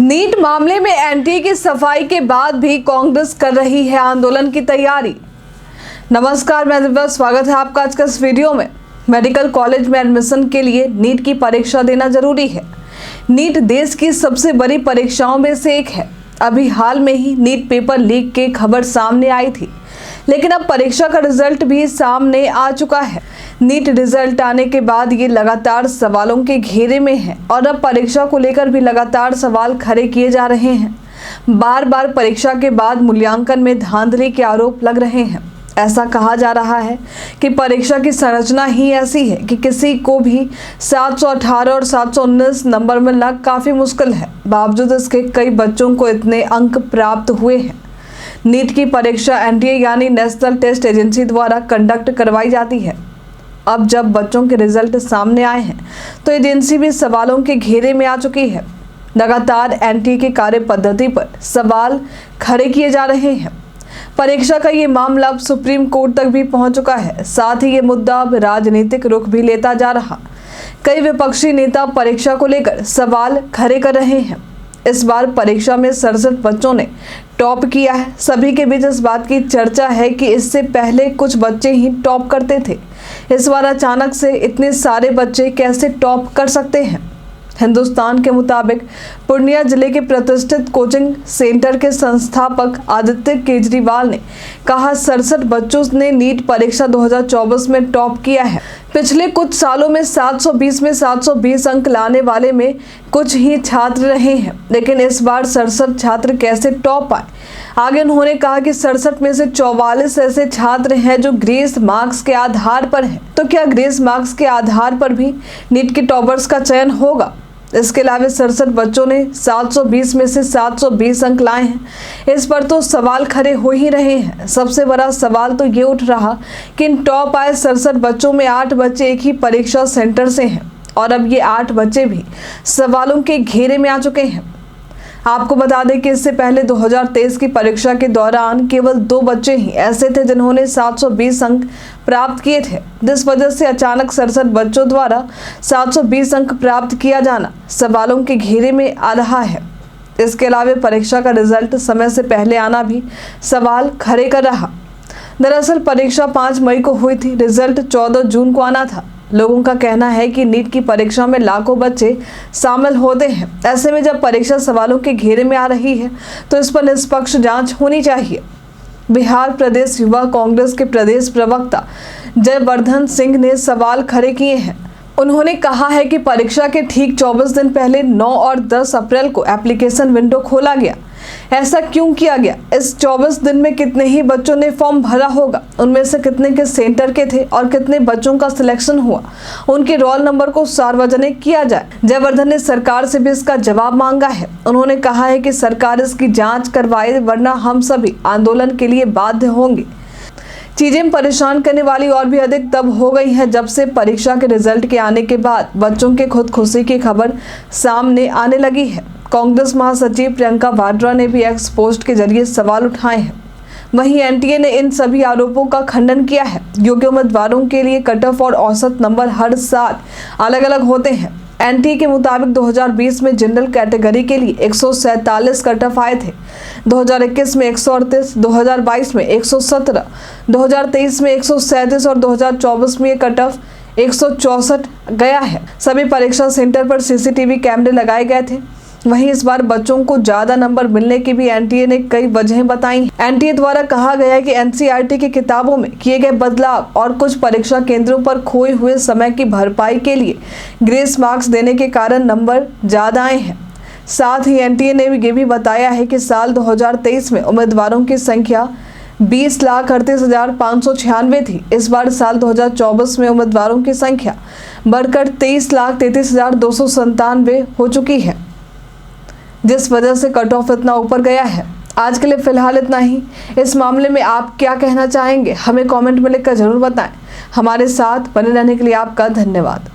NEET मामले में NTA की सफाई के बाद भी कांग्रेस कर रही है आंदोलन की तैयारी। नमस्कार, मैं दिव्या, स्वागत है आपका आज का इस वीडियो में। मेडिकल कॉलेज में एडमिशन के लिए नीट की परीक्षा देना जरूरी है। नीट देश की सबसे बड़ी परीक्षाओं में से एक है। अभी हाल में ही नीट पेपर लीक की खबर सामने आई थी, लेकिन अब परीक्षा का रिजल्ट भी सामने आ चुका है। नीट रिजल्ट आने के बाद ये लगातार सवालों के घेरे में है और अब परीक्षा को लेकर भी लगातार सवाल खड़े किए जा रहे हैं। बार बार परीक्षा के बाद मूल्यांकन में धांधली के आरोप लग रहे हैं। ऐसा कहा जा रहा है कि परीक्षा की संरचना ही ऐसी है कि किसी को भी 718 और 719 नंबर मिलना काफ़ी मुश्किल है। बावजूद इसके कई बच्चों को इतने अंक प्राप्त हुए हैं। नीट की परीक्षा एनटीए यानी नेशनल टेस्ट एजेंसी द्वारा कंडक्ट करवाई जाती है। अब जब बच्चों के रिजल्ट सामने आए हैं तो एजेंसी भी सवालों के घेरे में आ चुकी है। लगातार एनटीए की कार्य पद्धति पर सवाल खड़े किए जा रहे हैं। परीक्षा का ये मामला अब सुप्रीम कोर्ट तक भी पहुंच चुका है। साथ ही ये मुद्दा अब राजनीतिक रुख भी लेता जा रहा। कई विपक्षी नेता परीक्षा को लेकर सवाल खड़े कर रहे हैं। इस बार परीक्षा में 67 बच्चों ने टॉप किया है। सभी के बीच इस बात की चर्चा है कि इससे पहले कुछ बच्चे ही टॉप करते थे। इस बार अचानक से इतने सारे बच्चे कैसे टॉप कर सकते हैं? हिंदुस्तान के मुताबिक पूर्णिया जिले के प्रतिष्ठित कोचिंग सेंटर के संस्थापक आदित्य केजरीवाल ने कहा, 67 बच्चों ने नीट परीक्षा 2024 में टॉप किया है। पिछले कुछ सालों में 720 में 720 अंक लाने वाले में कुछ ही छात्र रहे हैं, लेकिन इस बार 67 छात्र कैसे टॉप आए? आगे उन्होंने कहा कि 67 में से 44 ऐसे छात्र हैं जो ग्रेस मार्क्स के आधार पर हैं। तो क्या ग्रेस मार्क्स के आधार पर भी नीट के टॉपर्स का चयन होगा? इसके अलावा 67 बच्चों ने 720 में से 720 अंक लाए हैं। इस पर तो सवाल खड़े हो ही रहे हैं। सबसे बड़ा सवाल तो ये उठ रहा कि इन टॉप आए 67 बच्चों में 8 बच्चे एक ही परीक्षा सेंटर से हैं और अब ये 8 बच्चे भी सवालों के घेरे में आ चुके हैं। आपको बता दें कि इससे पहले 2023 की परीक्षा के दौरान केवल 2 बच्चे ही ऐसे थे जिन्होंने 720 अंक प्राप्त किए थे, जिस वजह से अचानक 67 बच्चों द्वारा 720 अंक प्राप्त किया जाना सवालों के घेरे में आ रहा है। इसके अलावा परीक्षा का रिजल्ट समय से पहले आना भी सवाल खड़े कर रहा। दरअसल परीक्षा 5 मई को हुई थी, रिजल्ट 14 जून को आना था। लोगों का कहना है कि नीट की परीक्षा में लाखों बच्चे शामिल होते हैं। ऐसे में जब परीक्षा सवालों के घेरे में आ रही है तो इस पर निष्पक्ष जांच होनी चाहिए। बिहार प्रदेश युवा कांग्रेस के प्रदेश प्रवक्ता जयवर्धन सिंह ने सवाल खड़े किए हैं। उन्होंने कहा है कि परीक्षा के ठीक 24 दिन पहले 9 और 10 अप्रैल को एप्लीकेशन विंडो खोला गया। ऐसा क्यों किया गया? इस 24 दिन में कितने ही बच्चों ने फॉर्म भरा होगा? उनमें से कितने के सेंटर के थे और कितने बच्चों का सिलेक्शन हुआ? उनके रोल नंबर को सार्वजनिक किया जाए। जयवर्धन ने सरकार से भी इसका जवाब मांगा है। उन्होंने कहा है कि सरकार इसकी जांच करवाए, वरना हम सभी आंदोलन के लिए बाध्य होंगे। चीजें परेशान करने वाली और भी अधिक तब हो गई है जब से परीक्षा के रिजल्ट के आने के बाद बच्चों के खुदकुशी की खबर सामने आने लगी है। कांग्रेस महासचिव प्रियंका वाड्रा ने भी एक्स पोस्ट के जरिए सवाल उठाए हैं। वहीं एनटीए ने इन सभी आरोपों का खंडन किया है। योग्य उम्मीदवारों के लिए कट ऑफ और औसत नंबर हर साल अलग अलग होते हैं। एनटीए के मुताबिक 2020 में जनरल कैटेगरी के लिए 147 कट ऑफ आए थे, 2021 में 138, 2022 में 117, 2023 में 137 और 2024 में ये कट ऑफ 164 गया है। सभी परीक्षा सेंटर पर सीसीटीवी कैमरे लगाए गए थे। वहीं इस बार बच्चों को ज्यादा नंबर मिलने की भी एनटीए ने कई वजहें बताई। एनटीए द्वारा कहा गया है कि एनसीईआरटी की किताबों में किए गए बदलाव और कुछ परीक्षा केंद्रों पर खोए हुए समय की भरपाई के लिए ग्रेस मार्क्स देने के कारण नंबर ज्यादा आए हैं। साथ ही एनटीए ने ये भी बताया है कि साल 2023 में उम्मीदवारों की संख्या 20,38,596 थी। इस बार साल 2024 में उम्मीदवारों की संख्या बढ़कर 23,33,297 हो चुकी है, जिस वजह से कट ऑफ इतना ऊपर गया है। आज के लिए फिलहाल इतना ही। इस मामले में आप क्या कहना चाहेंगे, हमें कमेंट में लिखकर जरूर बताएं। हमारे साथ बने रहने के लिए आपका धन्यवाद।